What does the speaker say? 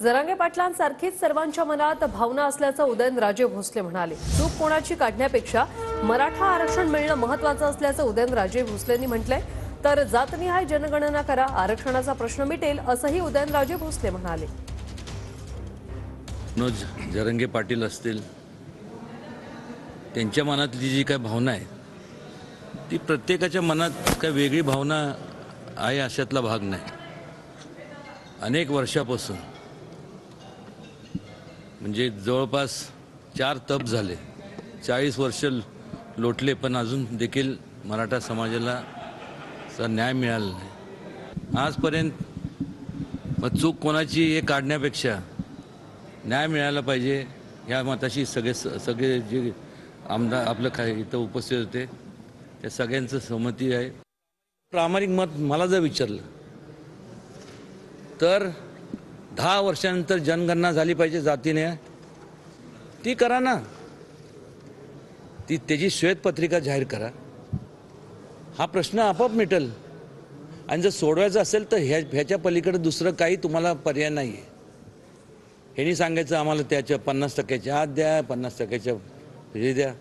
जरांगे पाटलांसारखीच सर्वांच्या मनात भावना असल्याचं उदयनराजे भोसले म्हणाले। चूक कोणाची काढण्यापेक्षा मराठा आरक्षण मिळणं महत्त्वाचं असल्याचं उदयनराजे भोसलेंनी म्हटलंय। तर जातनिहाय जनगणना करा, आरक्षणाचा प्रश्न मिटेल असंही उदयनराजे भोसले म्हणाले। जरांगे पाटील असतील, त्यांच्या मनातली जी काही भावना आहे ती प्रत्येकाच्या मनात काही वेगळी भावना आहे अशातला भाग नाही। अनेक वर्षापासून म्हणजे जवळपास 4 तप झाले, 40 वर्ष लोटले, पण अजून देखील मराठा समाजाला न्याय मिळाला नाही आजपर्यंत। मग चूक कोणाची हे काढण्यापेक्षा न्याय मिळाला पाहिजे या मताशी सगळे जे आमदार आपलं काय इथं उपस्थित होते त्या सगळ्यांचं सहमती आहे। प्रामाणिक मत मला जर विचारलं तर 10 वर्षानंतर जनगणना झाली पाहिजे जातीने, ती करा ना, त्याची श्वेतपत्रिका जाहीर करा, हा प्रश्न आपोआप मिटेल। आणि जर सोडवायचं असेल तर ह्याच्या पलीकडे दुसरं काही तुम्हाला पर्याय नाही आहे। ह्यांनी सांगायचं आम्हाला त्याच्या 50% आत द्या, 50% हे द्या,